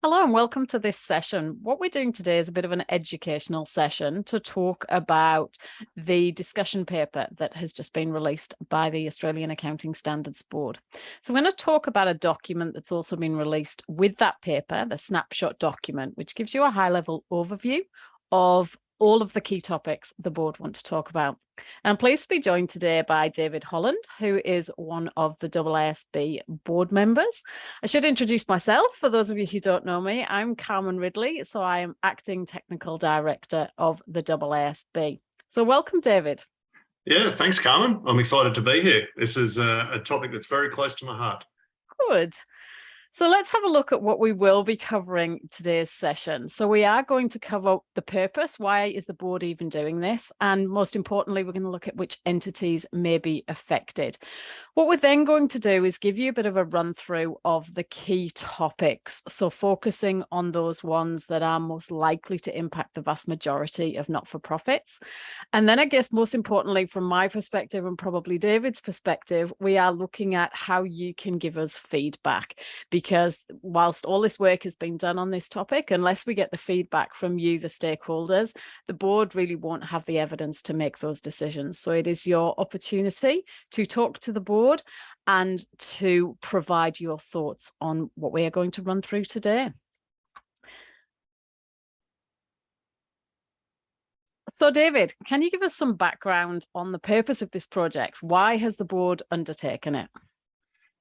Hello and welcome to this session. What we're doing today is a bit of an educational session to talk about the discussion paper that has just been released by the Australian Accounting Standards Board. So I'm going to talk about a document that's also been released with that paper, the snapshot document, which gives you a high-level overview of all of the key topics the board want to talk about. I'm pleased to be joined today by David Holland, who is one of the AASB board members. I should introduce myself for those of you who don't know me. I'm Carmen Ridley, so I am Acting Technical Director of the AASB. So welcome, David. Yeah, thanks, Carmen. I'm excited to be here. This is a topic that's very close to my heart. Good. So let's have a look at what we will be covering today's session. So we are going to cover the purpose. Why is the board even doing this? And most importantly, we're going to look at which entities may be affected. What we're then going to do is give you a bit of a run through of the key topics. So focusing on those ones that are most likely to impact the vast majority of not-for-profits. And then I guess most importantly, from my perspective and probably David's perspective, we are looking at how you can give us feedback. Because whilst all this work has been done on this topic, unless we get the feedback from you, the stakeholders, the board really won't have the evidence to make those decisions. So it is your opportunity to talk to the board and to provide your thoughts on what we are going to run through today. So David, can you give us some background on the purpose of this project? Why has the board undertaken it?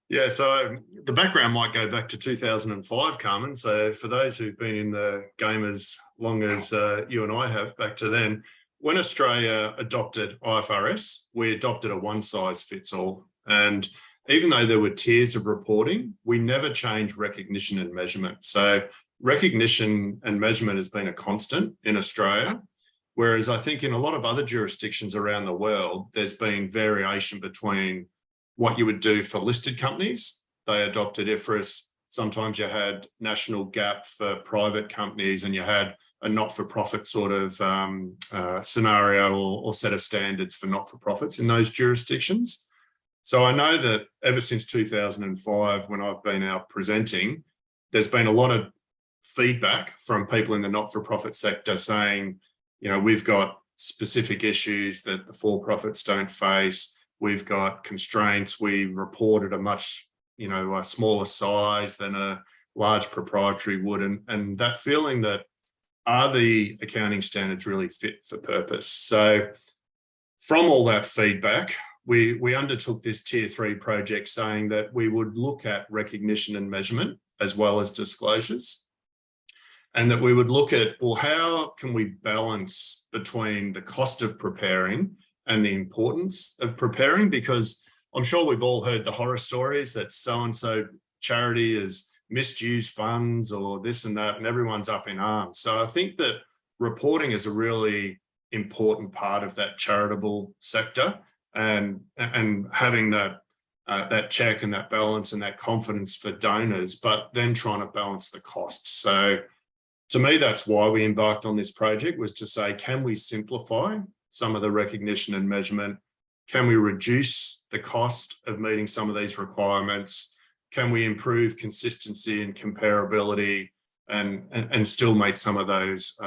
Yeah, so the background might go back to 2005, Carmen. So for those who've been in the game as long as you and I have back to then, when Australia adopted IFRS, we adopted a one-size-fits-all. And even though there were tiers of reporting, we never changed recognition and measurement. So recognition and measurement has been a constant in Australia, whereas I think in a lot of other jurisdictions around the world, there's been variation between what you would do for listed companies. They adopted IFRS. Sometimes you had national GAAP for private companies, and you had a not-for-profit sort of scenario or set of standards for not-for-profits in those jurisdictions. So I know that ever since 2005, when I've been out presenting, there's been a lot of feedback from people in the not-for-profit sector saying, you know, we've got specific issues that the for-profits don't face. We've got constraints. We report at a much, a smaller size than a large proprietary would. And that feeling that, are the accounting standards really fit for purpose? So from all that feedback, we undertook this Tier 3 project saying that we would look at recognition and measurement as well as disclosures. And that we would look at, well, how can we balance between the cost of preparing and the importance of preparing? Because I'm sure we've all heard the horror stories that so-and-so charity has misused funds or this and that, and everyone's up in arms. So I think that reporting is a really important part of that charitable sector, and having that check and that balance and that confidence for donors, but then trying to balance the costs. So to me, that's why we embarked on this project, was to say, can we simplify some of the recognition and measurement? Can we reduce the cost of meeting some of these requirements? Can we improve consistency and comparability and still meet some of those,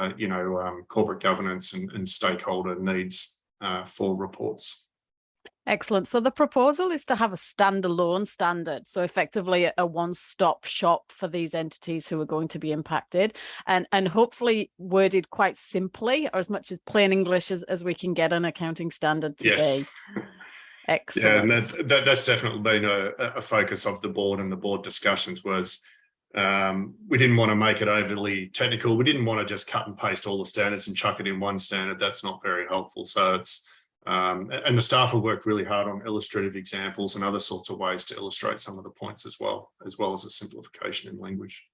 corporate governance and stakeholder needs for reports? Excellent. So the proposal is to have a standalone standard, so effectively a one-stop shop for these entities who are going to be impacted, and hopefully worded quite simply, or as much as plain English as we can get an accounting standard to be. Excellent. Yeah, and that's definitely been a focus of the board, and the board discussions was we didn't want to make it overly technical. We didn't want to just cut and paste all the standards and chuck it in one standard. That's not very helpful. So it's and the staff have worked really hard on illustrative examples and other sorts of ways to illustrate some of the points as well as a simplification in language.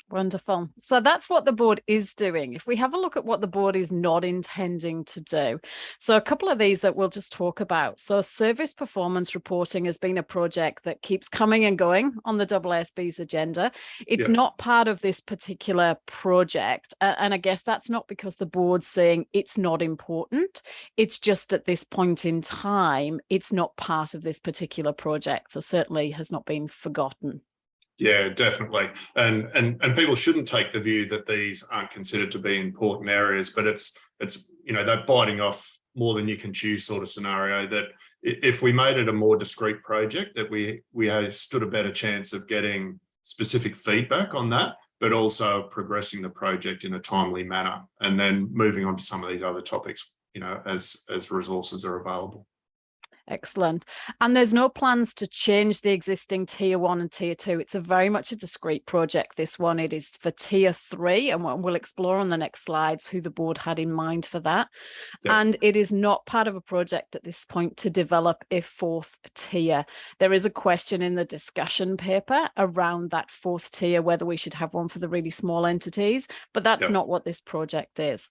Wonderful. So that's what the board is doing. If we have a look at what the board is not intending to do. So a couple of these that we'll just talk about. So service performance reporting has been a project that keeps coming and going on the AASB's agenda. It's not part of this particular project. And I guess that's not because the board's saying it's not important. It's just at this point in time, it's not part of this particular project. So certainly has not been forgotten. Yeah, definitely. And people shouldn't take the view that these aren't considered to be important areas, but it's that biting off more than you can chew sort of scenario, that if we made it a more discrete project, that we had stood a better chance of getting specific feedback on that, but also progressing the project in a timely manner, and then moving on to some of these other topics, as resources are available. Excellent. And there's no plans to change the existing tier 1 and tier 2. It's a very much a discrete project, this one. It is for tier 3, and we'll explore on the next slides who the board had in mind for that. Yep. And it is not part of a project at this point to develop a 4th tier. There is a question in the discussion paper around that 4th tier, whether we should have one for the really small entities, but that's not what this project is.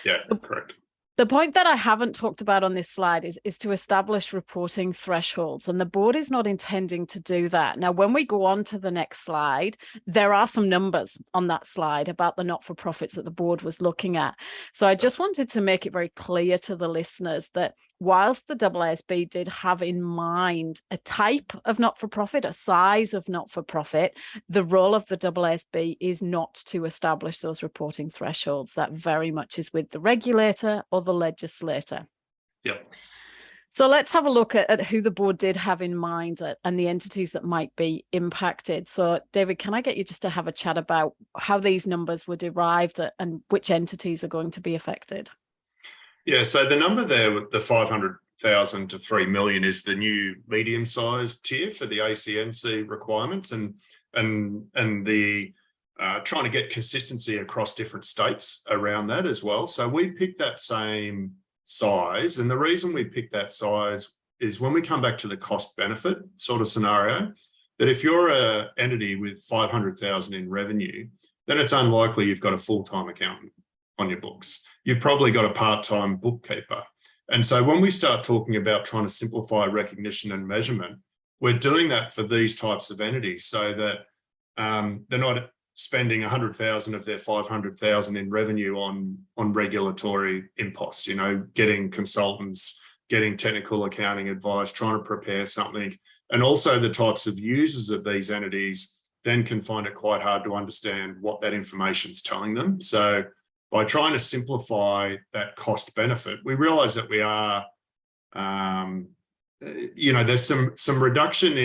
Yeah, correct. The point that I haven't talked about on this slide is to establish reporting thresholds, and the board is not intending to do that. Now, when we go on to the next slide, there are some numbers on that slide about the not-for-profits that the board was looking at. So I just wanted to make it very clear to the listeners that whilst the AASB did have in mind a type of not-for-profit, a size of not-for-profit, the role of the AASB is not to establish those reporting thresholds. That very much is with the regulator or the legislator. Yep. So let's have a look at who the board did have in mind and the entities that might be impacted. So David, can I get you just to have a chat about how these numbers were derived and which entities are going to be affected? Yeah, so the number there, the 500,000 to 3 million, is the new medium-sized tier for the ACNC requirements, and the trying to get consistency across different states around that as well. So we picked that same size, and the reason we picked that size is when we come back to the cost-benefit sort of scenario, that if you're an entity with 500,000 in revenue, then it's unlikely you've got a full-time accountant on your books. You've probably got a part-time bookkeeper. And so when we start talking about trying to simplify recognition and measurement, we're doing that for these types of entities so that they're not spending 100,000 of their 500,000 in revenue on regulatory imposts, getting consultants, getting technical accounting advice, trying to prepare something. And also the types of users of these entities then can find it quite hard to understand what that information is telling them. So by trying to simplify that cost benefit, we realize that we are, there's some reduction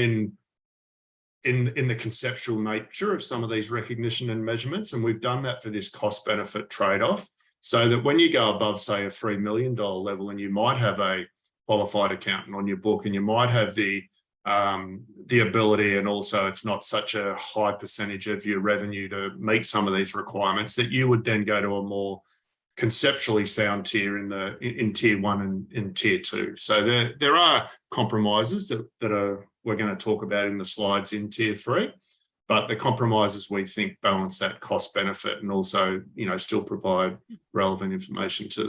in the conceptual nature of some of these recognition and measurements. And we've done that for this cost benefit trade-off, so that when you go above, say, a $3 million level, and you might have a qualified accountant on your book, and you might have the ability, and also it's not such a high percentage of your revenue to meet some of these requirements, that you would then go to a more conceptually sound tier in tier 1 and in tier 2. So there are compromises that we're going to talk about in the slides in tier 3, but the compromises, we think, balance that cost benefit and also still provide relevant information to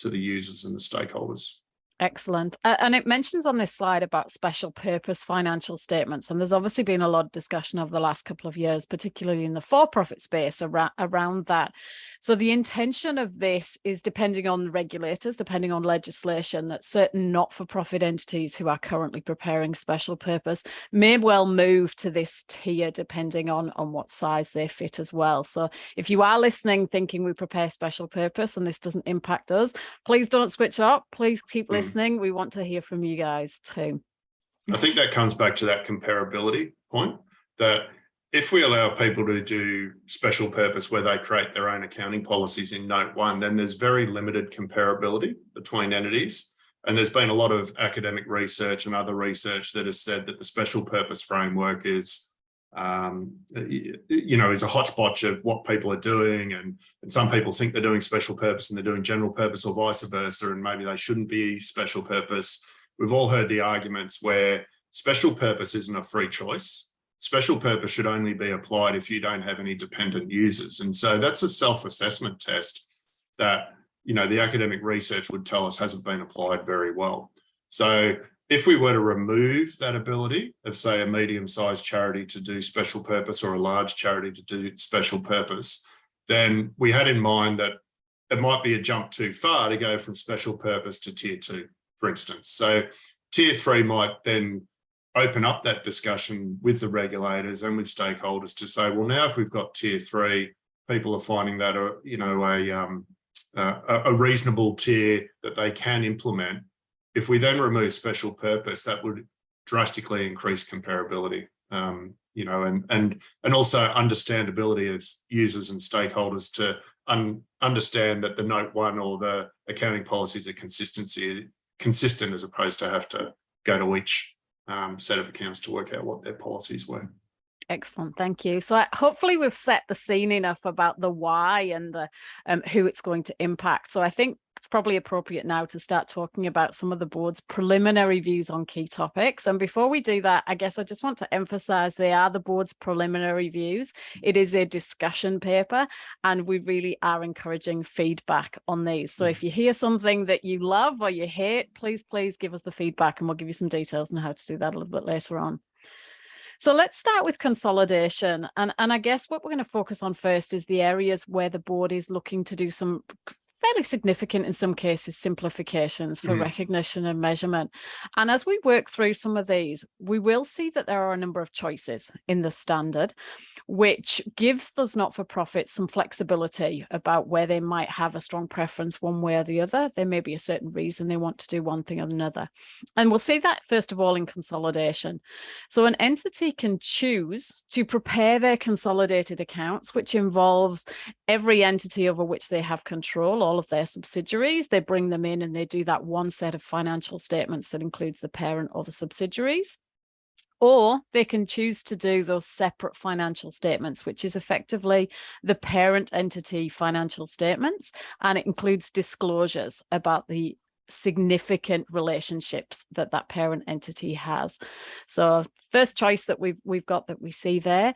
the users and the stakeholders. Excellent. And it mentions on this slide about special purpose financial statements. And there's obviously been a lot of discussion over the last couple of years, particularly in the for-profit space around that. So the intention of this is, depending on the regulators, depending on legislation, that certain not-for-profit entities who are currently preparing special purpose may well move to this tier, depending on what size they fit as well. So if you are listening thinking we prepare special purpose and this doesn't impact us, please don't switch up. Please keep listening. We want to hear from you guys too. I think that comes back to that comparability point, that if we allow people to do special purpose where they create their own accounting policies in Note 1, then there's very limited comparability between entities. And there's been a lot of academic research and other research that has said that the special purpose framework is a hodgepodge of what people are doing, and some people think they're doing special purpose and they're doing general purpose, or vice versa, and maybe they shouldn't be special purpose. We've all heard the arguments where special purpose isn't a free choice. Special purpose should only be applied if you don't have any dependent users. And so that's a self-assessment test that the academic research would tell us hasn't been applied very well. So if we were to remove that ability of, say, a medium-sized charity to do special purpose or a large charity to do special purpose, then we had in mind that it might be a jump too far to go from special purpose to tier 2, for instance. So tier 3 might then open up that discussion with the regulators and with stakeholders to say, well, now if we've got tier 3, people are finding that a reasonable tier that they can implement. If we then remove special purpose, that would drastically increase comparability, and also understandability of users and stakeholders to understand that the note 1 or the accounting policies are consistent as opposed to have to go to each set of accounts to work out what their policies were. Excellent, thank you. So hopefully we've set the scene enough about the why and the who it's going to impact. So I think it's probably appropriate now to start talking about some of the board's preliminary views on key topics. And before we do that, I guess I just want to emphasize they are the board's preliminary views. It is a discussion paper, and we really are encouraging feedback on these. So if you hear something that you love or you hate, please give us the feedback, and we'll give you some details on how to do that a little bit later on. So let's start with consolidation. And I guess what we're going to focus on first is the areas where the board is looking to do some fairly significant, in some cases, simplifications for recognition and measurement. And as we work through some of these, we will see that there are a number of choices in the standard, which gives those not-for-profits some flexibility about where they might have a strong preference one way or the other. There may be a certain reason they want to do one thing or another. And we'll see that, first of all, in consolidation. So an entity can choose to prepare their consolidated accounts, which involves every entity over which they have control, all of their subsidiaries. They bring them in and they do that one set of financial statements that includes the parent or the subsidiaries. Or they can choose to do those separate financial statements, which is effectively the parent entity financial statements, and it includes disclosures about the significant relationships that parent entity has. So first choice that we've got that we see there.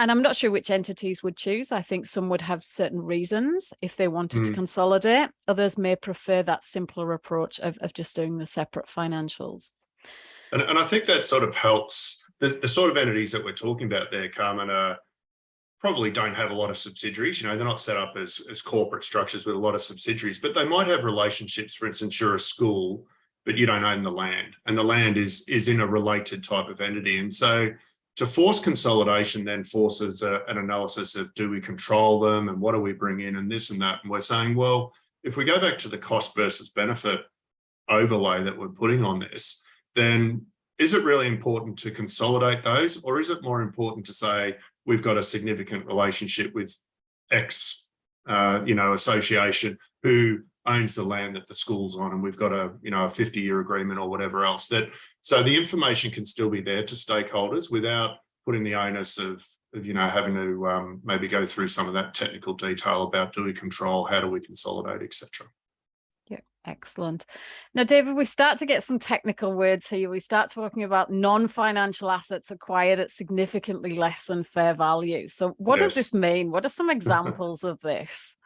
And I'm not sure which entities would choose. I think some would have certain reasons if they wanted to consolidate. Others may prefer that simpler approach of just doing the separate financials. And I think that sort of helps. The sort of entities that we're talking about there, Carmen, probably don't have a lot of subsidiaries. They're not set up as corporate structures with a lot of subsidiaries, but they might have relationships. For instance, you're a school, but you don't own the land, and the land is in a related type of entity. And so to force consolidation then forces an analysis of, do we control them and what do we bring in and this and that? And we're saying, well, if we go back to the cost versus benefit overlay that we're putting on this, then is it really important to consolidate those, or is it more important to say we've got a significant relationship with X, association who owns the land that the school's on, and we've got a 50-year agreement or whatever else, so the information can still be there to stakeholders without putting the onus of having to maybe go through some of that technical detail about, do we control, how do we consolidate, etc. Yeah, excellent. Now, David, we start to get some technical words here. We start talking about non-financial assets acquired at significantly less than fair value. So what does this mean? What are some examples of this?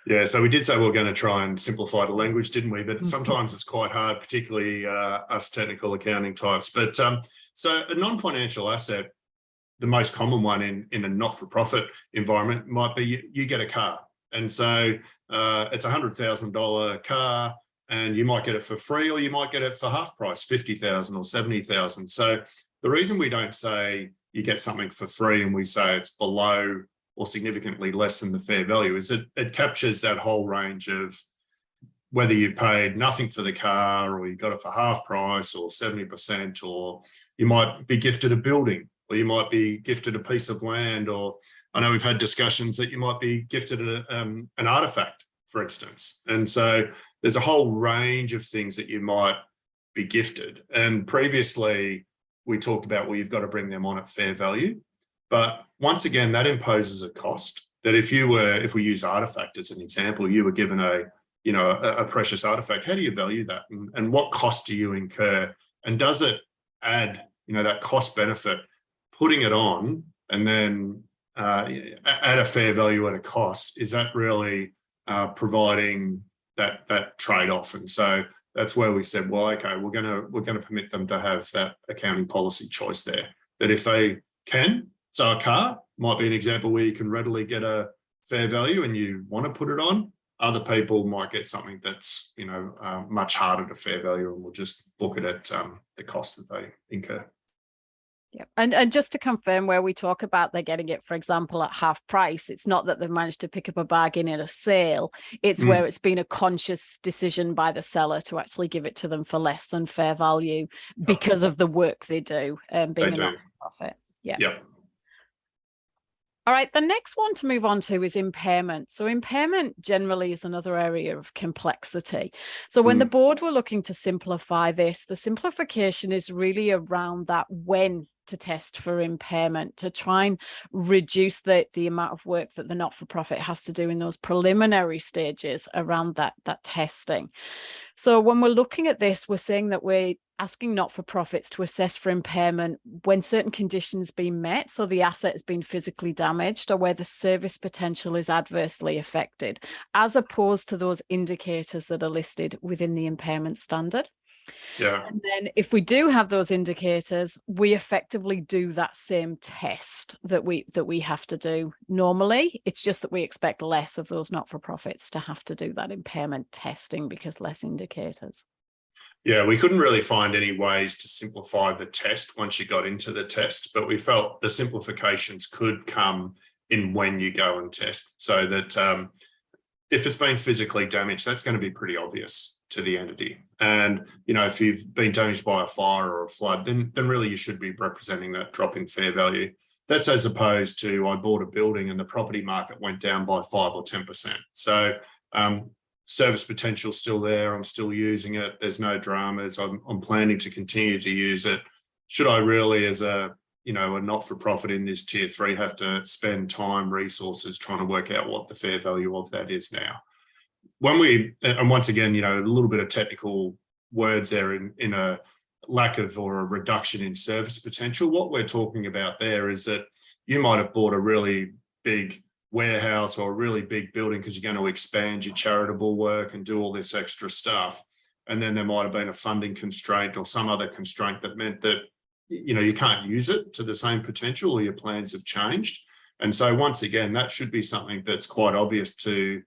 Yeah, so we did say we were going to try and simplify the language, didn't we? But sometimes it's quite hard, particularly us technical accounting types. But so a non-financial asset, the most common one in a not-for-profit environment might be you get a car. And so it's $100,000 car, and you might get it for free, or you might get it for half price, $50,000 or $70,000. So the reason we don't say you get something for free and we say it's below or significantly less than the fair value is it captures that whole range of whether you paid nothing for the car, or you got it for half price or 70%, or you might be gifted a building, or you might be gifted a piece of land, or I know we've had discussions that you might be gifted an artifact, for instance. And so there's a whole range of things that you might be gifted. And previously we talked about, well, you've got to bring them on at fair value. But once again, that imposes a cost. That if we use artifact as an example, you were given a precious artifact, how do you value that? And what cost do you incur? And does it add, that cost benefit, putting it on and then at a fair value at a cost, is that really providing that trade-off? And so that's where we said, well, okay, we're going to permit them to have that accounting policy choice there. That if they can, so a car might be an example where you can readily get a fair value and you want to put it on. Other people might get something that's much harder to fair value, and we'll just book it at the cost that they incur. Yeah. And just to confirm, where we talk about they're getting it, for example, at half price, it's not that they've managed to pick up a bargain in a sale. It's where it's been a conscious decision by the seller to actually give it to them for less than fair value because of the work they do, being They a do. not-for-profit. Yeah. Yep. All right, the next one to move on to is impairment. So impairment generally is another area of complexity. So when the board were looking to simplify this, the simplification is really around that when to test for impairment, to try and reduce the amount of work that the not-for-profit has to do in those preliminary stages around that testing. So when we're looking at this, we're saying that we're asking not-for-profits to assess for impairment when certain conditions being met, so the asset has been physically damaged or where the service potential is adversely affected, as opposed to those indicators that are listed within the impairment standard. Yeah. And then if we do have those indicators, we effectively do that same test that we have to do normally. It's just that we expect less of those not-for-profits to have to do that impairment testing because less indicators. Yeah, we couldn't really find any ways to simplify the test once you got into the test, but we felt the simplifications could come in when you go and test, so that if it's been physically damaged, that's going to be pretty obvious to the entity. And, you know, if you've been damaged by a fire or a flood, then really you should be representing that drop in fair value. That's as opposed to I bought a building and the property market went down by 5 or 10%. So service potential still there. I'm still using it. There's no dramas. I'm planning to continue to use it. Should I really, as a not-for-profit in this tier 3, have to spend time, resources trying to work out what the fair value of that is now? And once again, you know, a little bit of technical words there in a lack of or a reduction in service potential. What we're talking about there is that you might have bought a really big warehouse or a really big building because you're going to expand your charitable work and do all this extra stuff. And then there might have been a funding constraint or some other constraint that meant that, you know, you can't use it to the same potential or your plans have changed. And so once again, that should be something that's quite obvious to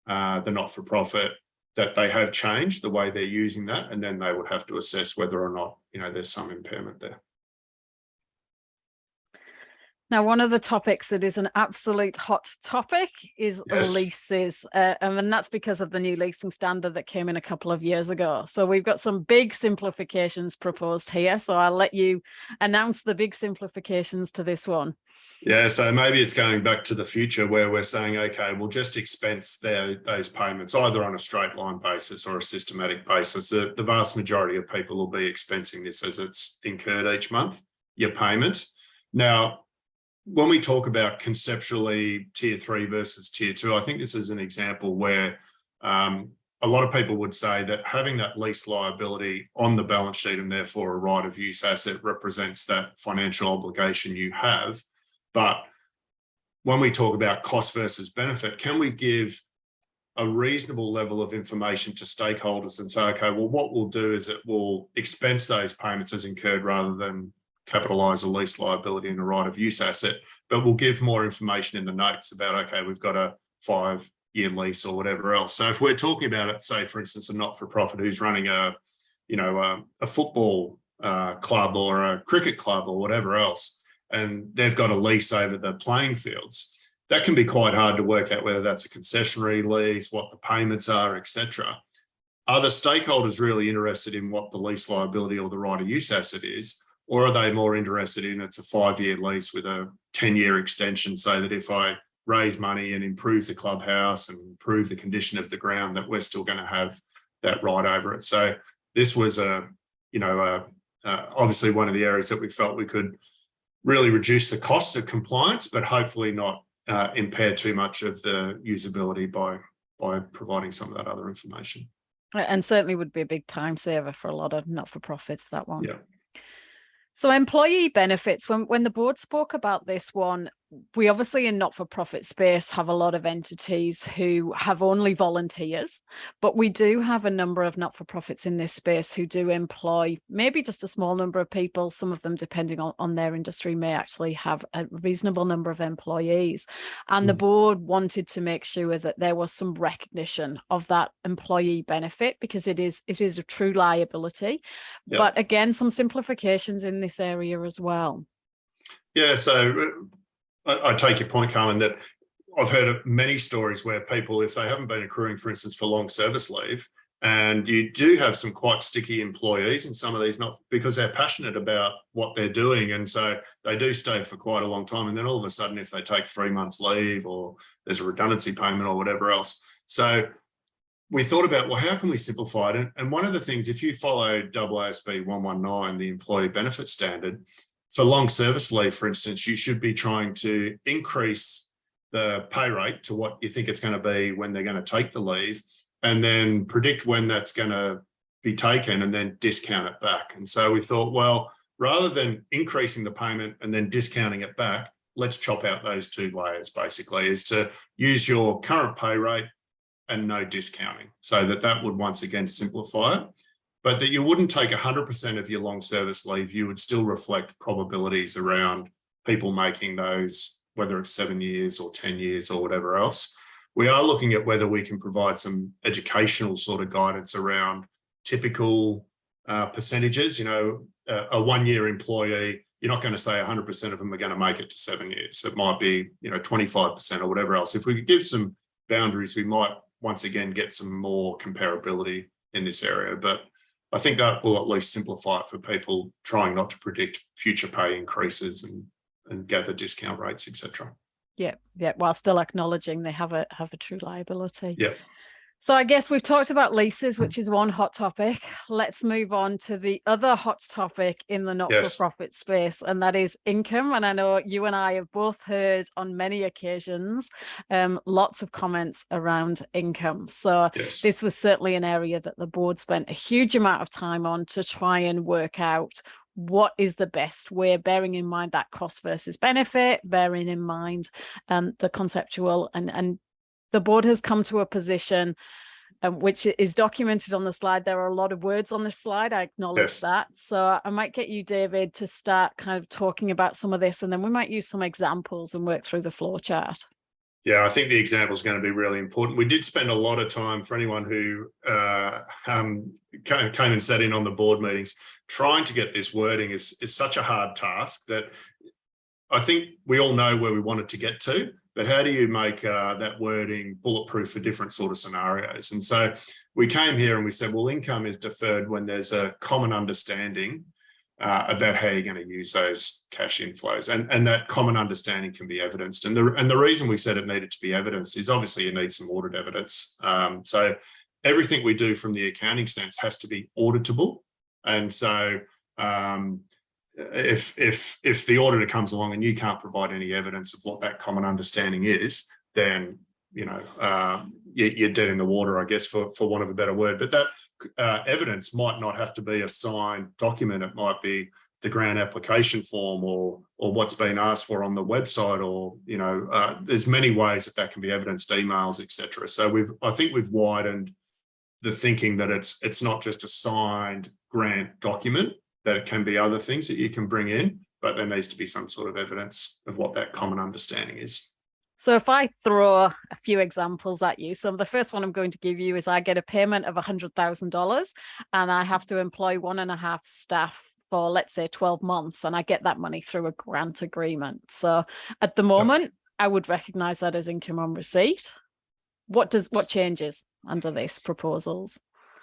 the not-for-profit, that they have changed the way they're using that, and then they would have to assess whether or not, you know, there's some impairment there. Now, one of the topics that is an absolute hot topic is leases. And that's because of the new leasing standard that came in a couple of years ago. So we've got some big simplifications proposed here. So I'll let you announce the big simplifications to this one. Yeah, so maybe it's going back to the future where we're saying, okay, we'll just expense those payments either on a straight line basis or a systematic basis. The vast majority of people will be expensing this as it's incurred each month, your payment. Now, when we talk about conceptually tier 3 versus tier 2, I think this is an example where a lot of people would say that having that lease liability on the balance sheet and therefore a right of use asset represents that financial obligation you have. But when we talk about cost versus benefit, can we give a reasonable level of information to stakeholders and say, okay, well, what we'll do is it will expense those payments as incurred rather than capitalise a lease liability and a right of use asset, but we'll give more information in the notes about, okay, we've got a 5-year lease or whatever else. So if we're talking about it, say, for instance, a not-for-profit who's running a football club or a cricket club or whatever else, and they've got a lease over the playing fields, that can be quite hard to work out whether that's a concessionary lease, what the payments are, etc. Are the stakeholders really interested in what the lease liability or the right of use asset is? Or are they more interested in it's a 5-year lease with a 10-year extension, so that if I raise money and improve the clubhouse and improve the condition of the ground, that we're still going to have that right over it? So this was obviously one of the areas that we felt we could really reduce the costs of compliance, but hopefully not impair too much of the usability by providing some of that other information. And certainly would be a big time saver for a lot of not-for-profits, that one. Yeah. So employee benefits, when the board spoke about this one, we obviously in not-for-profit space have a lot of entities who have only volunteers, but we do have a number of not-for-profits in this space who do employ maybe just a small number of people. Some of them, depending on their industry, may actually have a reasonable number of employees. And the board wanted to make sure that there was some recognition of that employee benefit, because it is a true liability. But again, some simplifications in this area as well. Yeah, so I take your point, Carmen, that I've heard of many stories where people, if they haven't been accruing, for instance, for long service leave, and you do have some quite sticky employees in some of these, not because they're passionate about what they're doing. And so they do stay for quite a long time. And then all of a sudden, if they take 3 months leave or there's a redundancy payment or whatever else. So we thought about, well, how can we simplify it? And one of the things, if you follow AASB 119, the employee benefit standard, for long service leave, for instance, you should be trying to increase the pay rate to what you think it's going to be when they're going to take the leave, and then predict when that's going to be taken and then discount it back. And so we thought, well, rather than increasing the payment and then discounting it back, let's chop out those two layers, basically, is to use your current pay rate and no discounting, so that would once again simplify it. But that you wouldn't take 100% of your long service leave, you would still reflect probabilities around people making those, whether it's 7 years or 10 years or whatever else. We are looking at whether we can provide some educational sort of guidance around typical percentages. You know, a 1 year employee, you're not going to say 100% of them are going to make it to 7 years. It might be, 25% or whatever else. If we could give some boundaries, we might once again get some more comparability in this area. But I think that will at least simplify it for people trying not to predict future pay increases and gather discount rates, etc. Yeah, while still acknowledging they have a true liability. Yeah. So I guess we've talked about leases, which is one hot topic. Let's move on to the other hot topic in the not-for-profit space, and that is income. And I know you and I have both heard on many occasions lots of comments around income. So this was certainly an area that the board spent a huge amount of time on to try and work out what is the best way, bearing in mind that cost versus benefit, bearing in mind the conceptual, and the board has come to a position which is documented on the slide. There are a lot of words on this slide. I acknowledge that. So I might get you, David, to start kind of talking about some of this, and then we might use some examples and work through the flow chart. Yeah, I think the example is going to be really important. We did spend a lot of time, for anyone who came and sat in on the board meetings, trying to get this wording is such a hard task that I think we all know where we want it to get to, but how do you make that wording bulletproof for different sort of scenarios? And so we came here and we said, well, income is deferred when there's a common understanding about how you're going to use those cash inflows, and that common understanding can be evidenced. And the reason we said it needed to be evidenced is obviously you need some audit evidence. So everything we do from the accounting sense has to be auditable. And so if the auditor comes along and you can't provide any evidence of what that common understanding is, then you're dead in the water, I guess, for want of a better word. But that evidence might not have to be a signed document. It might be the grant application form or what's been asked for on the website, or there's many ways that can be evidenced, emails, etc. So I think we've widened the thinking that it's not just a signed grant document, that it can be other things that you can bring in, but there needs to be some sort of evidence of what that common understanding is. So if I throw a few examples at you, so the first one I'm going to give you is I get a payment of $100,000 and I have to employ 1.5 staff for, let's say, 12 months, and I get that money through a grant agreement. So at the moment, I would recognize that as income on receipt. What changes under these proposals?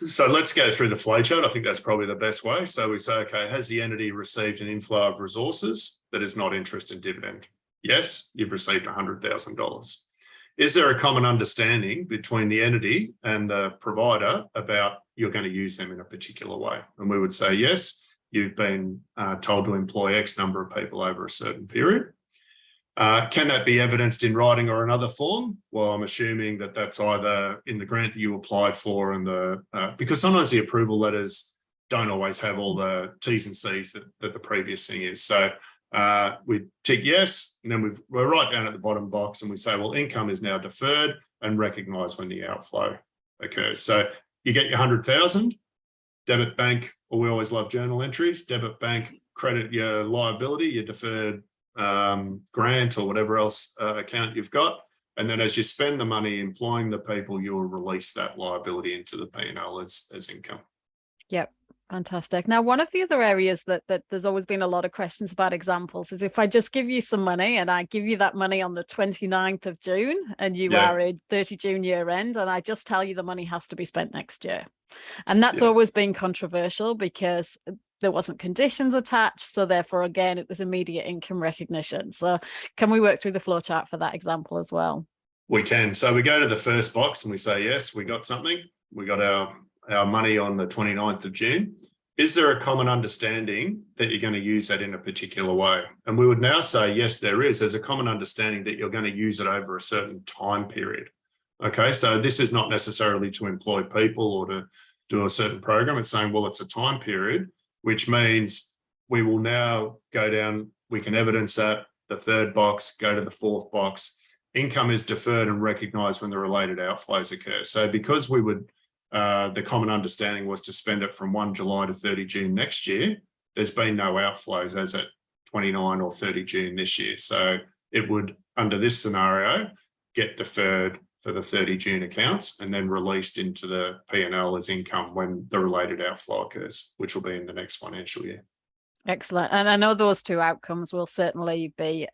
So let's go through the flowchart. I think that's probably the best way. So we say, okay, has the entity received an inflow of resources that is not interest and dividend? Yes, you've received $100,000. Is there a common understanding between the entity and the provider about you're going to use them in a particular way? And we would say, yes, you've been told to employ X number of people over a certain period. Can that be evidenced in writing or another form? Well, I'm assuming that that's either in the grant that you applied for and because sometimes the approval letters don't always have all the T's and C's that the previous thing is. So we tick yes, and then we're right down at the bottom box and we say, well, income is now deferred and recognised when the outflow occurs. So you get your 100,000, debit bank, or we always love journal entries, debit bank, credit your liability, your deferred grant or whatever else account you've got. And then as you spend the money employing the people, you'll release that liability into the P&L as income. Yep. Fantastic. Now, one of the other areas that there's always been a lot of questions about examples is if I just give you some money and I give you that money on the 29th of June and you are a 30 June year end, and I just tell you the money has to be spent next year. And that's always been controversial because there wasn't conditions attached. So therefore, again, it was immediate income recognition. So can we work through the flowchart for that example as well? We can. So we go to the first box and we say, yes, we got something. We got our money on the 29th of June. Is there a common understanding that you're going to use that in a particular way? And we would now say, yes, there is. There's a common understanding that you're going to use it over a certain time period. Okay, so this is not necessarily to employ people or to do a certain program. It's saying, well, it's a time period, which means we will now go down, we can evidence that, the third box, go to the fourth box. Income is deferred and recognised when the related outflows occur. So because we would the common understanding was to spend it from 1 July to 30 June next year, there's been no outflows as at 29 or 30 June this year. So it would, under this scenario, get deferred for the 30 June accounts and then released into the P&L as income when the related outflow occurs, which will be in the next financial year. Excellent. And I know those two outcomes will certainly be,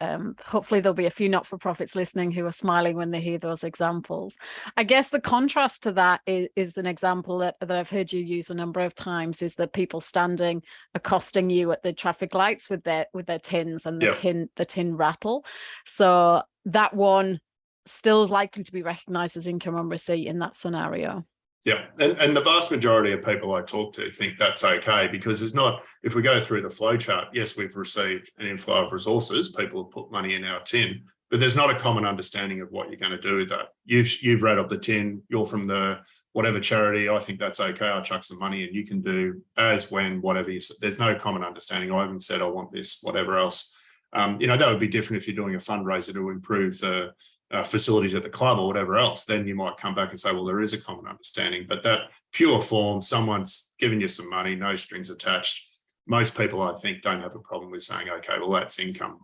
hopefully there'll be a few not-for-profits listening who are smiling when they hear those examples. I guess the contrast to that is an example that I've heard you use a number of times, is that people standing accosting you at the traffic lights with their tins and the tin rattle. So that one still is likely to be recognised as income on receipt in that scenario. Yeah, and the vast majority of people I talk to think that's okay, because it's not, if we go through the flowchart, yes, we've received an inflow of resources, people have put money in our tin, but there's not a common understanding of what you're going to do with that. You've rattled the tin, you're from the whatever charity, I think that's okay, I'll chuck some money and you can do as, when, whatever you, there's no common understanding. I haven't said I want this, whatever else. That would be different if you're doing a fundraiser to improve the facilities at the club or whatever else. Then you might come back and say, well, there is a common understanding. But that pure form, someone's given you some money, no strings attached. Most people, I think, don't have a problem with saying, okay, well, that's income.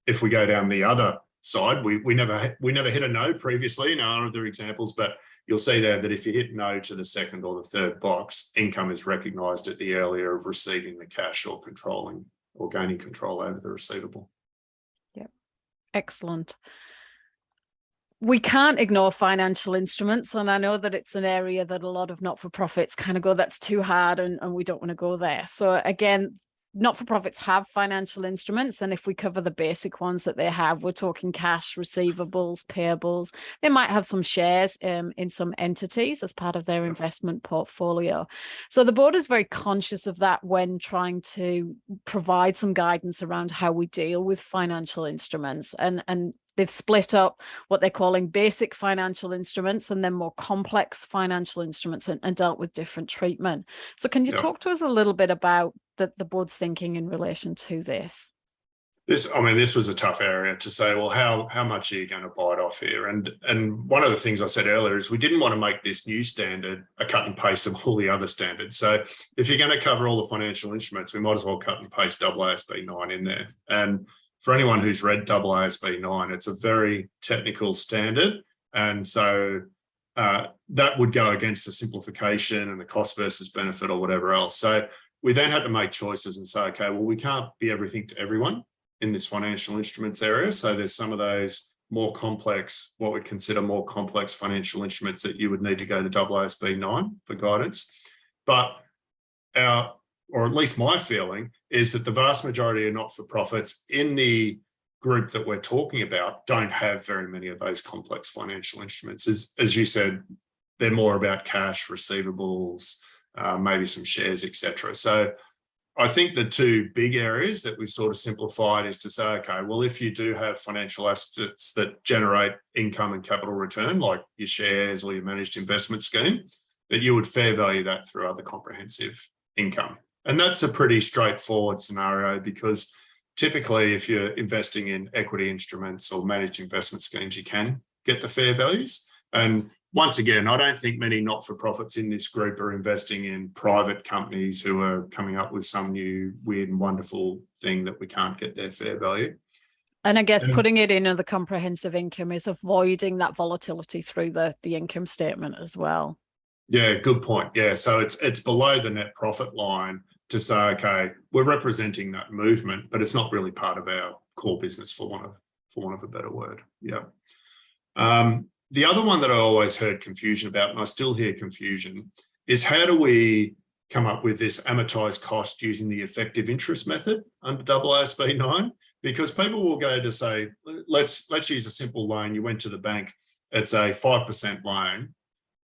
If we go down the other side, we never hit a no previously in our other examples, but you'll see there that if you hit no to the second or the third box, income is recognised at the earlier of receiving the cash or controlling or gaining control over the receivable. Yep. Excellent. We can't ignore financial instruments. And I know that it's an area that a lot of not-for-profits kind of go, that's too hard and we don't want to go there. So again, not-for-profits have financial instruments. And if we cover the basic ones that they have, we're talking cash, receivables, payables. They might have some shares in some entities as part of their investment portfolio. So the board is very conscious of that when trying to provide some guidance around how we deal with financial instruments. And they've split up what they're calling basic financial instruments and then more complex financial instruments and dealt with different treatment. So can you talk to us a little bit about the board's thinking in relation to this? This was a tough area to say, well, how much are you going to bite off here? And one of the things I said earlier is we didn't want to make this new standard a cut and paste of all the other standards. So if you're going to cover all the financial instruments, we might as well cut and paste AASB 9 in there. And for anyone who's read AASB 9, it's a very technical standard. And so that would go against the simplification and the cost versus benefit or whatever else. So we then had to make choices and say, okay, well, we can't be everything to everyone in this financial instruments area. So there's some of those more complex, what we'd consider more complex financial instruments that you would need to go to AASB 9 for guidance. But or at least my feeling, is that the vast majority of not-for-profits in the group that we're talking about don't have very many of those complex financial instruments. As you said, they're more about cash, receivables, maybe some shares, etc. So I think the two big areas that we've sort of simplified is to say, okay, well, if you do have financial assets that generate income and capital return, like your shares or your managed investment scheme, that you would fair value that through other comprehensive income. And that's a pretty straightforward scenario, because typically if you're investing in equity instruments or managed investment schemes, you can get the fair values. And once again, I don't think many not-for-profits in this group are investing in private companies who are coming up with some new weird and wonderful thing that we can't get their fair value. And I guess putting it in the comprehensive income is avoiding that volatility through the income statement as well. Yeah, good point. Yeah, so it's below the net profit line to say, okay, we're representing that movement, but it's not really part of our core business, for want of a better word. Yeah. The other one that I always heard confusion about, and I still hear confusion, is how do we come up with this amortized cost using the effective interest method under AASB 9? Because people will go to say, let's use a simple loan. You went to the bank, it's a 5% loan,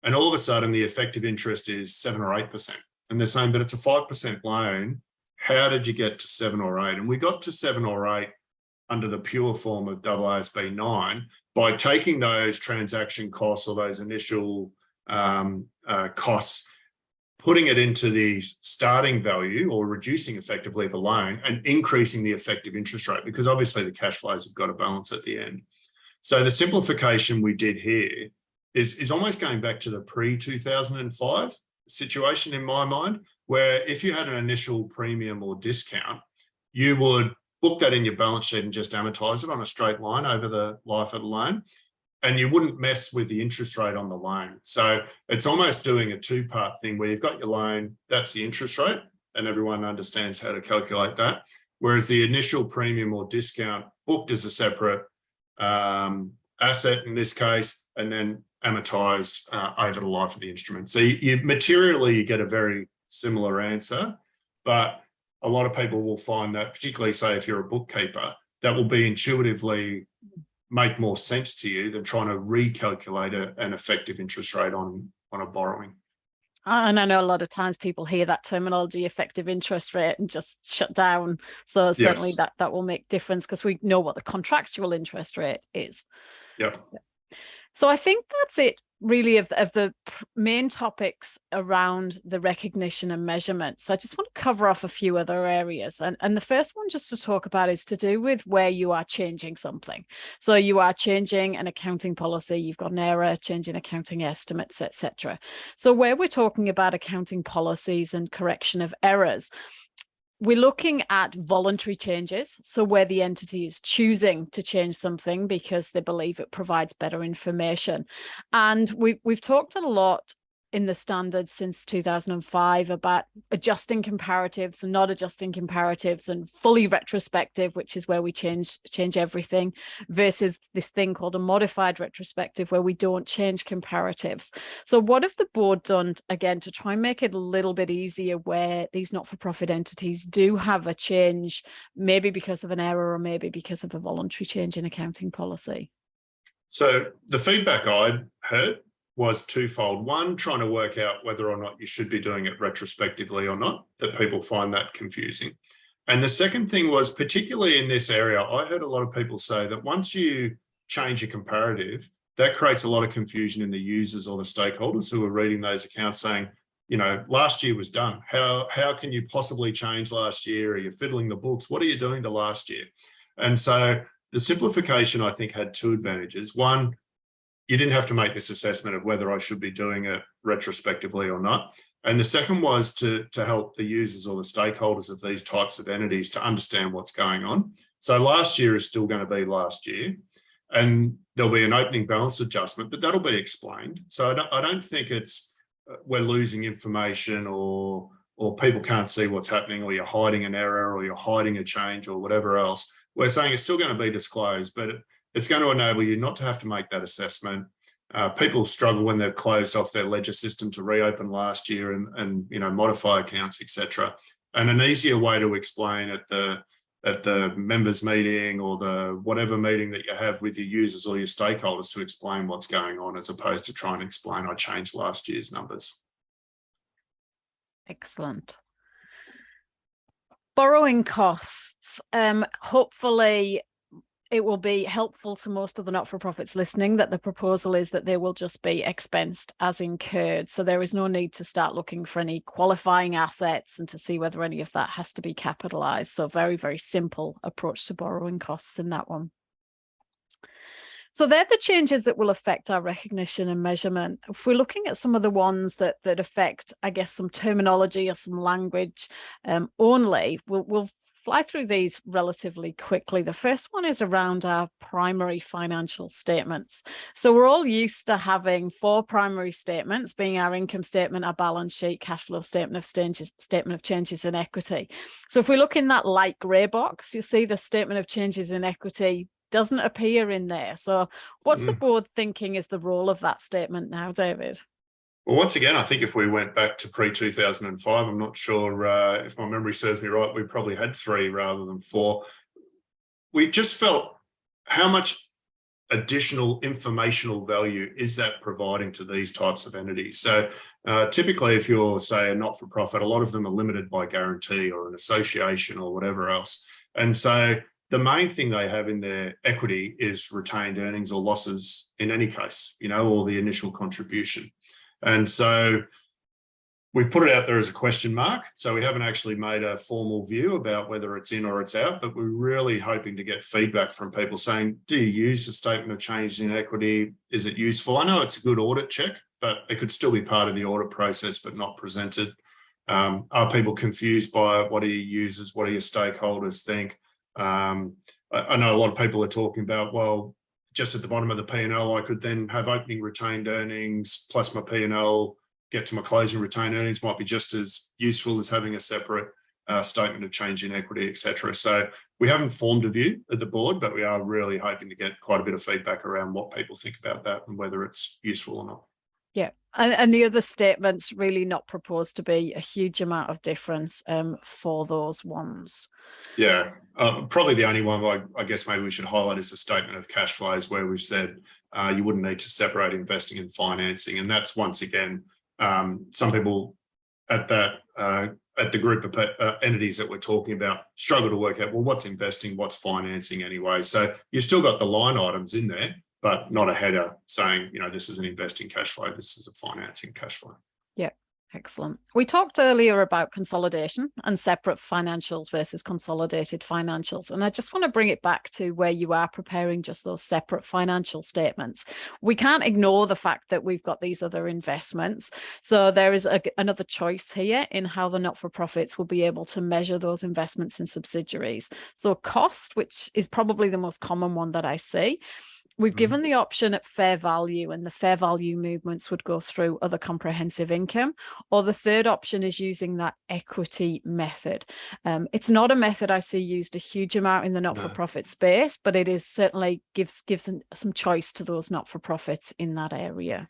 and all of a sudden the effective interest is 7 or 8%. And they're saying, but it's a 5% loan. How did you get to 7 or 8? And we got to 7 or 8 under the pure form of AASB 9 by taking those transaction costs or those initial costs, putting it into the starting value or reducing effectively the loan and increasing the effective interest rate, because obviously the cash flows have got to balance at the end. So the simplification we did here is almost going back to the pre-2005 situation in my mind, where if you had an initial premium or discount, you would book that in your balance sheet and just amortize it on a straight line over the life of the loan, and you wouldn't mess with the interest rate on the loan. So it's almost doing a two-part thing where you've got your loan, that's the interest rate, and everyone understands how to calculate that, whereas the initial premium or discount booked as a separate asset in this case, and then amortized over the life of the instrument. So you materially, you get a very similar answer, but a lot of people will find that, particularly say if you're a bookkeeper, that will be intuitively make more sense to you than trying to recalculate an effective interest rate on a borrowing. And I know a lot of times people hear that terminology, effective interest rate, and just shut down. So certainly Yes. that will make difference because we know what the contractual interest rate is. Yep. So I think that's it really of the main topics around the recognition and measurement. So I just want to cover off a few other areas. And the first one just to talk about is to do with where you are changing something. So you are changing an accounting policy, you've got an error, changing accounting estimates, etc. So where we're talking about accounting policies and correction of errors, we're looking at voluntary changes. So where the entity is choosing to change something because they believe it provides better information. And we've talked a lot in the standards since 2005 about adjusting comparatives and not adjusting comparatives, and fully retrospective, which is where we change everything, versus this thing called a modified retrospective where we don't change comparatives. So what have the board done, again, to try and make it a little bit easier where these not-for-profit entities do have a change, maybe because of an error or maybe because of a voluntary change in accounting policy? So the feedback I'd heard was twofold. One, trying to work out whether or not you should be doing it retrospectively or not, that people find that confusing. And the second thing was, particularly in this area, I heard a lot of people say that once you change a comparative, that creates a lot of confusion in the users or the stakeholders who are reading those accounts saying, you know, last year was done. How can you possibly change last year? Are you fiddling the books? What are you doing to last year? And so the simplification, I think, had two advantages. One, you didn't have to make this assessment of whether I should be doing it retrospectively or not. And the second was to help the users or the stakeholders of these types of entities to understand what's going on. So last year is still going to be last year, and there'll be an opening balance adjustment, but that'll be explained. So I don't think it's we're losing information or people can't see what's happening, or you're hiding an error or you're hiding a change or whatever else. We're saying it's still going to be disclosed, but it's going to enable you not to have to make that assessment. People struggle when they've closed off their ledger system to reopen last year and you know, modify accounts, etc. And an easier way to explain at the members meeting or the whatever meeting that you have with your users or your stakeholders to explain what's going on, as opposed to try and explain I changed last year's numbers. Excellent. Borrowing costs. Hopefully it will be helpful to most of the not-for-profits listening that the proposal is that they will just be expensed as incurred. So there is no need to start looking for any qualifying assets and to see whether any of that has to be capitalized. So very, very simple approach to borrowing costs in that one. So they're the changes that will affect our recognition and measurement. If we're looking at some of the ones that affect, I guess, some terminology or some language only, we'll fly through these relatively quickly. The first one is around our primary financial statements. So we're all used to having 4 primary statements, being our income statement, our balance sheet, cash flow statement of changes in equity. So if we look in that light grey box, you see the statement of changes in equity doesn't appear in there. So what's the board thinking is the role of that statement now, David? Well, once again, I think if we went back to pre-2005, I'm not sure if my memory serves me right, we probably had 3 rather than 4. We just felt how much additional informational value is that providing to these types of entities. So typically, if you're, say, a not-for-profit, a lot of them are limited by guarantee or an association or whatever else. And so the main thing they have in their equity is retained earnings or losses in any case, or the initial contribution. And so we've put it out there as a question mark. So we haven't actually made a formal view about whether it's in or it's out, but we're really hoping to get feedback from people saying, do you use a statement of changes in equity? Is it useful? I know it's a good audit check, but it could still be part of the audit process, but not presented. Are people confused by it? What do your users? What do your stakeholders think? I know a lot of people are talking about, well, just at the bottom of the P&L, I could then have opening retained earnings plus my P&L, get to my closing retained earnings might be just as useful as having a separate statement of change in equity, etc. So we haven't formed a view at the board, but we are really hoping to get quite a bit of feedback around what people think about that and whether it's useful or not. Yeah. And the other statements really not proposed to be a huge amount of difference for those ones. Yeah, probably the only one I guess maybe we should highlight is the statement of cash flows, where we've said you wouldn't need to separate investing and financing. And that's, once again, some people at the group of entities that we're talking about struggle to work out, well, what's investing, what's financing anyway. So you've still got the line items in there, but not a header saying, this is an investing cash flow, this is a financing cash flow. Yeah, excellent. We talked earlier about consolidation and separate financials versus consolidated financials. And I just want to bring it back to where you are preparing just those separate financial statements. We can't ignore the fact that we've got these other investments. So there is another choice here in how the not-for-profits will be able to measure those investments in subsidiaries. So cost, which is probably the most common one that I see. We've given the option at fair value, and the fair value movements would go through other comprehensive income, or the third option is using that equity method. It's not a method I see used a huge amount in the not-for-profit space, but it is certainly gives some choice to those not-for-profits in that area.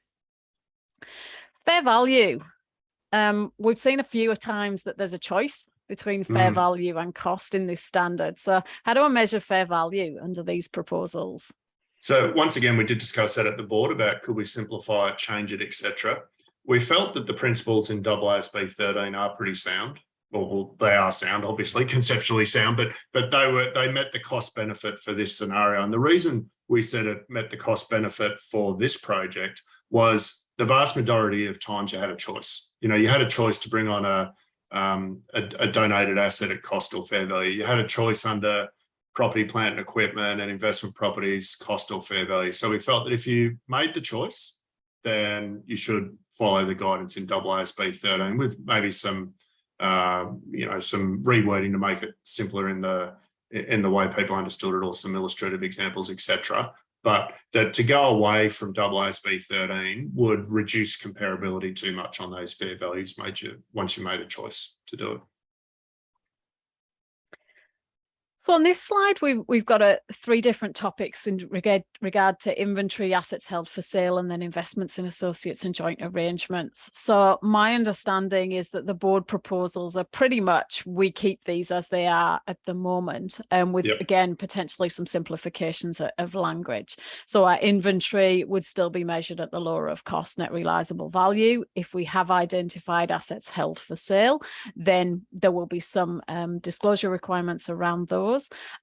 Fair value. We've seen a few times that there's a choice between fair value and cost in this standard. So how do I measure fair value under these proposals? So once again, we did discuss that at the board about could we simplify it, change it, etc. We felt that the principles in AASB 13 are pretty sound. Well, they are sound, obviously, conceptually sound, but they met the cost benefit for this scenario. And the reason we said it met the cost benefit for this project was the vast majority of times you had a choice. You had a choice to bring on a donated asset at cost or fair value. You had a choice under property, plant and equipment and investment properties, cost or fair value. So we felt that if you made the choice, then you should follow the guidance in AASB 13 with maybe some rewording to make it simpler in the way people understood it, or some illustrative examples, etc. But that to go away from AASB 13 would reduce comparability too much on those fair values once you made a choice to do it. So on this slide, we've got 3 different topics in regard to inventory, assets held for sale, and then investments in associates and joint arrangements. So my understanding is that the board proposals are pretty much, we keep these as they are at the moment, with, again, potentially some simplifications of language. So our inventory would still be measured at the lower of cost net realizable value. If we have identified assets held for sale, then there will be some disclosure requirements around those.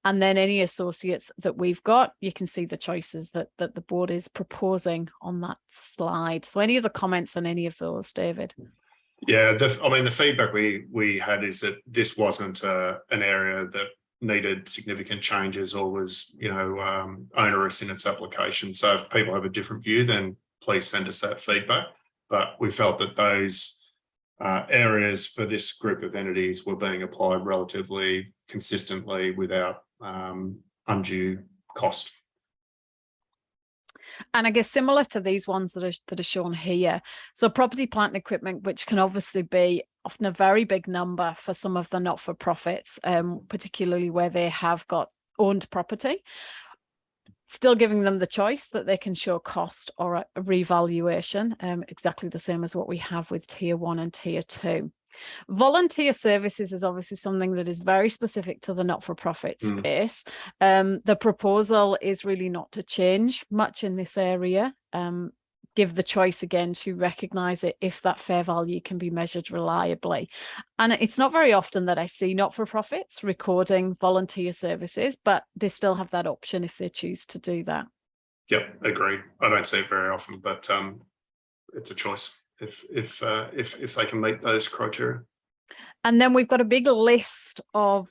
And then any associates that we've got, you can see the choices that the board is proposing on that slide. So any other comments on any of those, David? Yeah, the feedback we had is that this wasn't an area that needed significant changes or was, onerous in its application. So if people have a different view, then please send us that feedback. But we felt that those areas for this group of entities were being applied relatively consistently without undue cost. And I guess similar to these ones that are shown here. So property, plant and equipment, which can obviously be often a very big number for some of the not-for-profits, particularly where they have got owned property. Still giving them the choice that they can show cost or a revaluation, exactly the same as what we have with Tier 1 and Tier 2. Volunteer services is obviously something that is very specific to the not-for-profit space. The proposal is really not to change much in this area. Give the choice again to recognise it if that fair value can be measured reliably. And it's not very often that I see not-for-profits recording volunteer services, but they still have that option if they choose to do that. Yep, agreed. I don't see it very often, but it's a choice if they can meet those criteria. And then we've got a big list of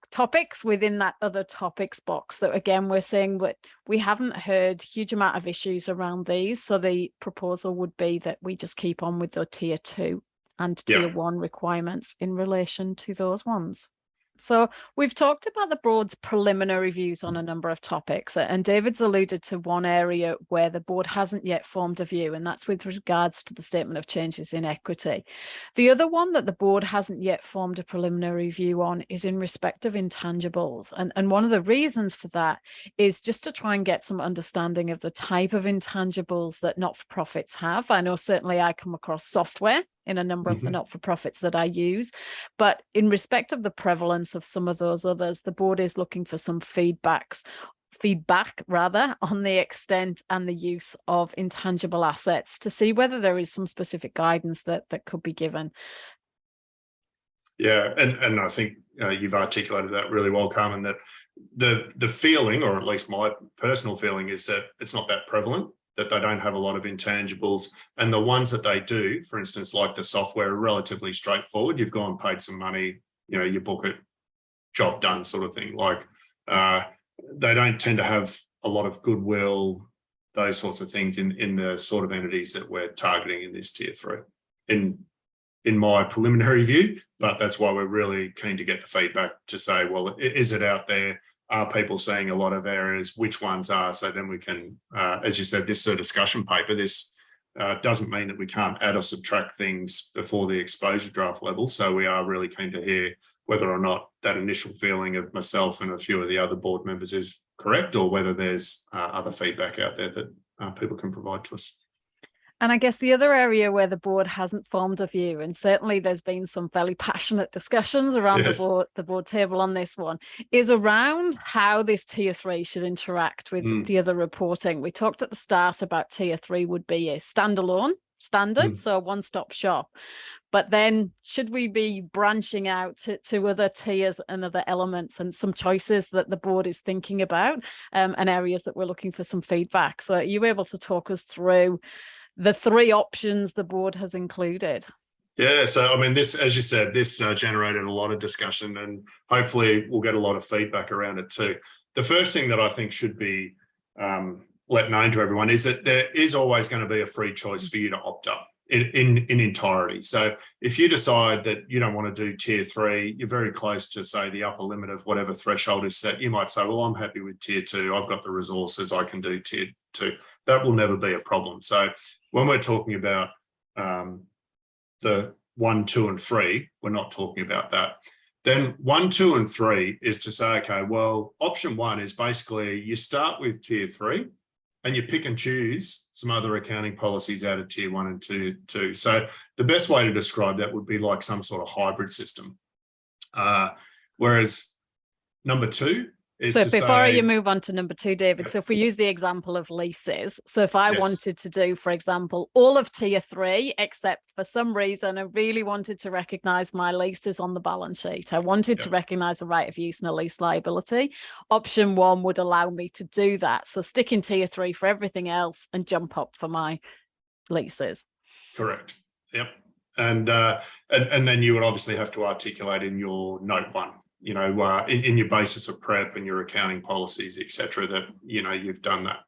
topics within that other topics box that, again, we're saying that we haven't heard huge amount of issues around these. So the proposal would be that we just keep on with the Tier 2 and Tier 1 requirements in relation to those ones. So we've talked about the board's preliminary views on a number of topics, and David's alluded to one area where the board hasn't yet formed a view, and that's with regards to the statement of changes in equity. The other one that the board hasn't yet formed a preliminary view on is in respect of intangibles. And one of the reasons for that is just to try and get some understanding of the type of intangibles that not-for-profits have. I know certainly I come across software in a number of the not-for-profits that I use. But in respect of the prevalence of some of those others, the board is looking for some feedback on the extent and the use of intangible assets to see whether there is some specific guidance that could be given. Yeah, and I think you've articulated that really well, Carmen, that the feeling, or at least my personal feeling, is that it's not that prevalent, that they don't have a lot of intangibles. And the ones that they do, for instance, like the software, are relatively straightforward. You've gone and paid some money, you book it, job done sort of thing. Like they don't tend to have a lot of goodwill, those sorts of things in the sort of entities that we're targeting in this Tier 3, in my preliminary view. But that's why we're really keen to get the feedback to say, well, is it out there? Are people seeing a lot of areas? Which ones are? So then we can, as you said, this is a discussion paper. This doesn't mean that we can't add or subtract things before the exposure draft level. So we are really keen to hear whether or not that initial feeling of myself and a few of the other board members is correct, or whether there's other feedback out there that people can provide to us. And I guess the other area where the board hasn't formed a view, and certainly there's been some fairly passionate discussions around the board table on this one, is around how this Tier 3 should interact with the other reporting. We talked at the start about Tier 3 would be a standalone standard, so a one-stop shop. But then should we be branching out to other tiers and other elements, and some choices that the board is thinking about, and areas that we're looking for some feedback? So are you able to talk us through the three options the board has included? Yeah, so I mean, this, as you said, this generated a lot of discussion, and hopefully we'll get a lot of feedback around it too. The first thing that I think should be let known to everyone is that there is always going to be a free choice for you to opt up in entirety. So if you decide that you don't want to do Tier 3, you're very close to, say, the upper limit of whatever threshold is set, you might say, well, I'm happy with Tier 2. I've got the resources, I can do Tier 2. That will never be a problem. So when we're talking about the 1, 2, and 3, we're not talking about that. Then 1, 2, and 3 is to say, okay, well, option 1 is basically you start with Tier 3 and you pick and choose some other accounting policies out of Tier 1 and 2. So the best way to describe that would be like some sort of hybrid system. Whereas number 2 is so before you move on to number 2, David, so if we use the example of leases, so if I wanted to do, for example, all of Tier 3, except for some reason I really wanted to recognise my leases on the balance sheet, I wanted to recognise a right of use and a lease liability, option 1 would allow me to do that. So stick in Tier 3 for everything else and jump up for my leases. Correct. Yep. And then you would obviously have to articulate in your note 1, in your basis of prep and your accounting policies, etc., that, you've done that.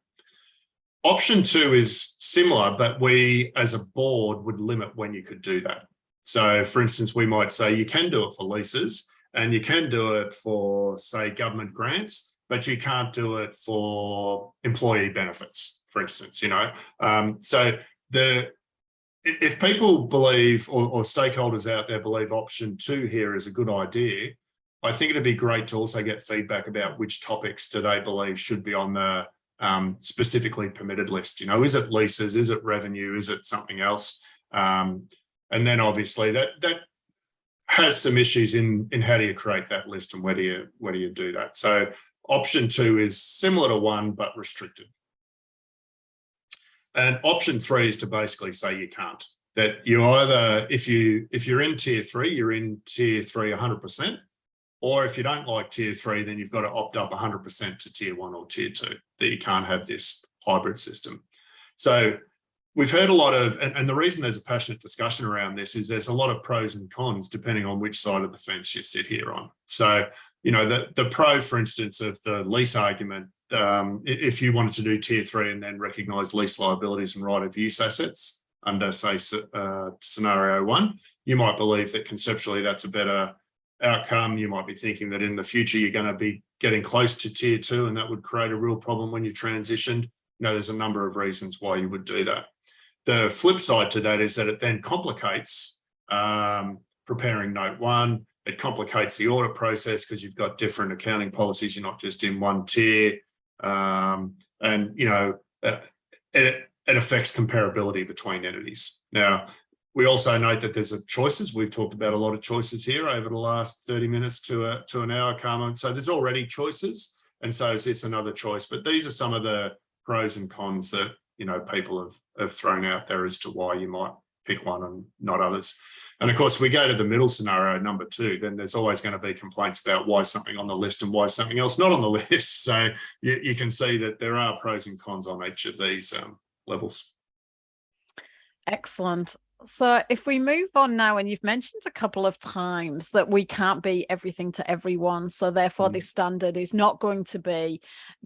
Option 2 is similar, but we as a board would limit when you could do that. So, for instance, we might say you can do it for leases and you can do it for, say, government grants, but you can't do it for employee benefits, for instance, So if people believe, or stakeholders out there believe option 2 here is a good idea, I think it'd be great to also get feedback about which topics do they believe should be on the specifically permitted list. Is it leases? Is it revenue? Is it something else? And then obviously that has some issues in how do you create that list and where do you do that? So option 2 is similar to 1 but restricted. And option 3 is to basically say you can't. That you either, if you're in tier 3, you're in tier 3 100%, or if you don't like tier 3, then you've got to opt up 100% to tier 1 or tier 2, that you can't have this hybrid system. So we've heard a lot of, and the reason there's a passionate discussion around this is there's a lot of pros and cons depending on which side of the fence you sit here on. So, the pro, for instance, of the lease argument, if you wanted to do tier 3 and then recognise lease liabilities and right of use assets under, say, scenario 1, you might believe that conceptually that's a better outcome. You might be thinking that in the future you're going to be getting close to tier 2 and that would create a real problem when you transitioned. There's a number of reasons why you would do that. The flip side to that is that it then complicates preparing note 1. It complicates the audit process because you've got different accounting policies. You're not just in one tier. It affects comparability between entities. Now, we also note that there's choices. We've talked about a lot of choices here over the last 30 minutes to an hour, Carmen. So there's already choices. And so is this another choice? But these are some of the pros and cons that, people have thrown out there as to why you might pick one and not others. And of course, if we go to the middle scenario, number 2, then there's always going to be complaints about why something on the list and why something else not on the list. So you can see that there are pros and cons on each of these levels. Excellent. So if we move on now, and you've mentioned a couple of times that we can't be everything to everyone. So therefore this standard is not going to be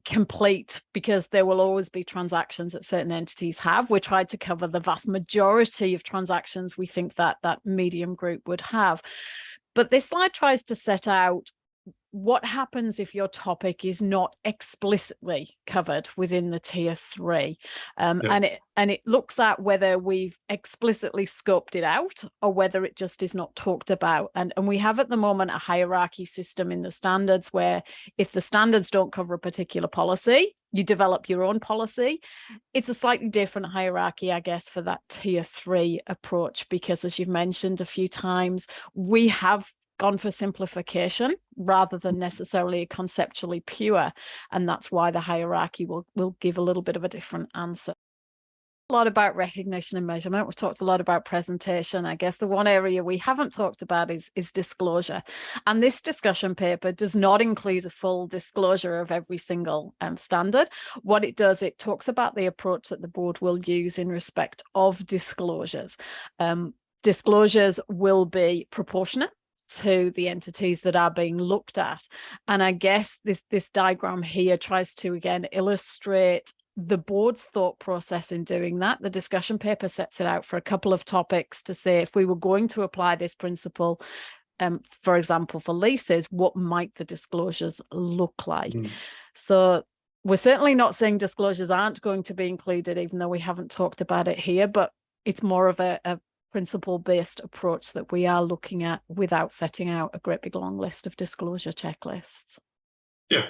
complete because there will always be transactions that certain entities have. We tried to cover the vast majority of transactions we think that medium group would have. But this slide tries to set out what happens if your topic is not explicitly covered within the tier 3, and it looks at whether we've explicitly scoped it out or whether it just is not talked about. And we have at the moment a hierarchy system in the standards where if the standards don't cover a particular policy, you develop your own policy. It's a slightly different hierarchy, I guess, for that tier 3 approach, because as you've mentioned a few times, we have gone for simplification rather than necessarily conceptually pure. And that's why the hierarchy will give a little bit of a different answer. A lot about recognition and measurement. We've talked a lot about presentation. I guess the one area we haven't talked about is disclosure. And this discussion paper does not include a full disclosure of every single standard. What it does, it talks about the approach that the board will use in respect of disclosures. Disclosures will be proportionate to the entities that are being looked at. And I guess this diagram here tries to, again, illustrate the board's thought process in doing that. The discussion paper sets it out for a couple of topics to say if we were going to apply this principle, for example, for leases, what might the disclosures look like? So we're certainly not saying disclosures aren't going to be included, even though we haven't talked about it here, but it's more of a principle-based approach that we are looking at without setting out a great big long list of disclosure checklists. Yeah.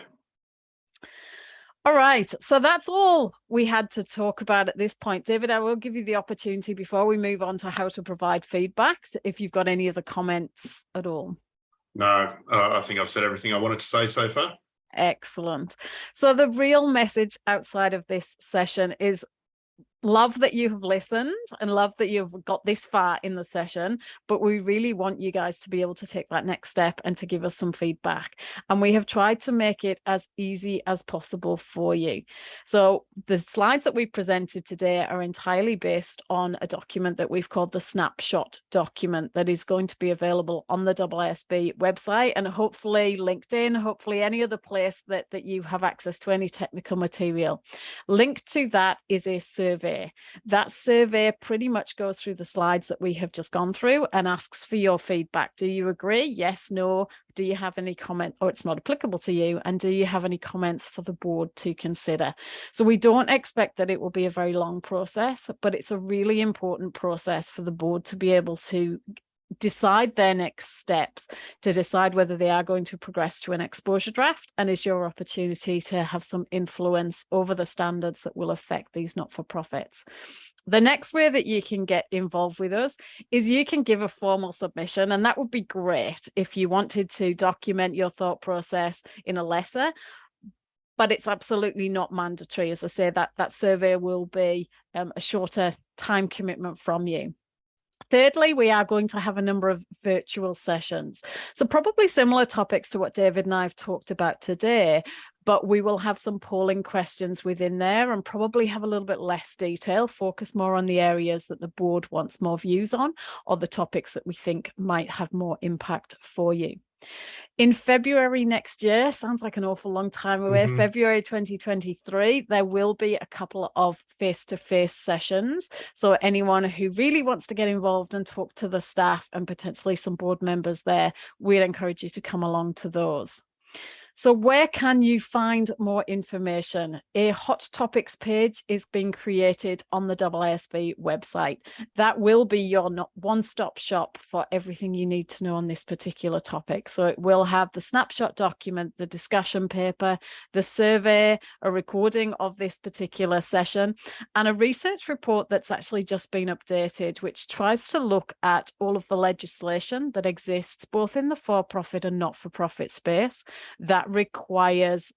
All right, so that's all we had to talk about at this point. David, I will give you the opportunity before we move on to how to provide feedback, if you've got any other comments at all. No, I think I've said everything I wanted to say so far. Excellent. So the real message outside of this session is love that you have listened and love that you've got this far in the session, but we really want you guys to be able to take that next step and to give us some feedback. And we have tried to make it as easy as possible for you. So the slides that we presented today are entirely based on a document that we've called the snapshot document that is going to be available on the AASB website and hopefully LinkedIn, hopefully any other place that you have access to any technical material. Linked to that is a survey survey. That survey pretty much goes through the slides that we have just gone through and asks for your feedback. Do you agree? Yes, no. Do you have any comment, or it's not applicable to you? And do you have any comments for the board to consider? So we don't expect that it will be a very long process, but it's a really important process for the board to be able to decide their next steps, to decide whether they are going to progress to an exposure draft, and is your opportunity to have some influence over the standards that will affect these not-for-profits. The next way that you can get involved with us is you can give a formal submission, and that would be great if you wanted to document your thought process in a letter, but it's absolutely not mandatory. As I say, that survey will be a shorter time commitment from you. Thirdly, we are going to have a number of virtual sessions. So probably similar topics to what David and I have talked about today, but we will have some polling questions within there and probably have a little bit less detail, focus more on the areas that the board wants more views on, or the topics that we think might have more impact for you. In February next year, sounds like an awful long time away, February 2023, there will be a couple of face-to-face sessions. So anyone who really wants to get involved and talk to the staff and potentially some board members there, we'd encourage you to come along to those. So where can you find more information? A hot topics page is being created on the AASB website. That will be your one-stop shop for everything you need to know on this particular topic. So it will have the snapshot document, the discussion paper, the survey, a recording of this particular session, and a research report that's actually just been updated, which tries to look at all of the legislation that exists both in the for-profit and not-for-profit space that requires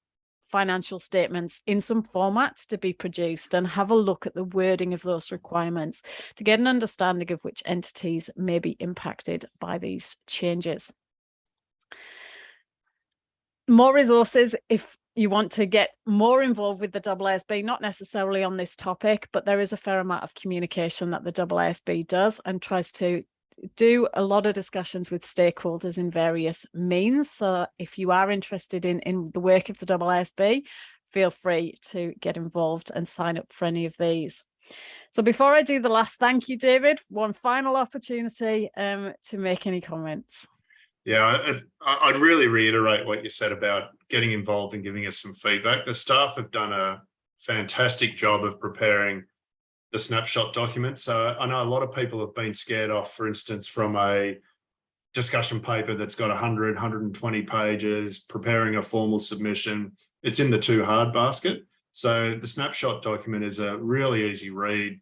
financial statements in some format to be produced, and have a look at the wording of those requirements to get an understanding of which entities may be impacted by these changes. More resources if you want to get more involved with the AASB, not necessarily on this topic, but there is a fair amount of communication that the AASB does and tries to do a lot of discussions with stakeholders in various means. So if you are interested in the work of the AASB, feel free to get involved and sign up for any of these. So before I do the last thank you, David, one final opportunity to make any comments. Yeah, I'd really reiterate what you said about getting involved and giving us some feedback. The staff have done a fantastic job of preparing the snapshot document. So I know a lot of people have been scared off, for instance, from a discussion paper that's got 100, 120 pages, preparing a formal submission. It's in the too hard basket. So the snapshot document is a really easy read,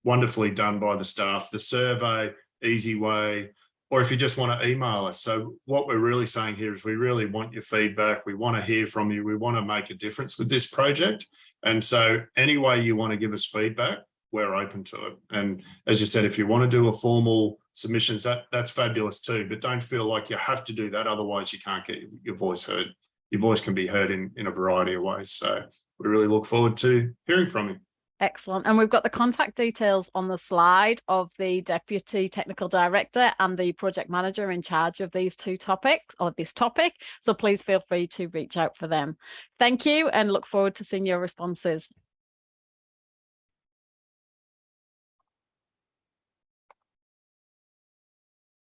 wonderfully done by the staff. The survey, easy way, or if you just want to email us. So what we're really saying here is we really want your feedback. We want to hear from you. We want to make a difference with this project. And so any way you want to give us feedback, we're open to it. And as you said, if you want to do a formal submissions, that's fabulous too, but don't feel like you have to do that. Otherwise you can't get your voice heard. Your voice can be heard in a variety of ways. So we really look forward to hearing from you. Excellent. And we've got the contact details on the slide of the Deputy Technical Director and the project manager in charge of these two topics, or this topic. So please feel free to reach out for them. Thank you and look forward to seeing your responses.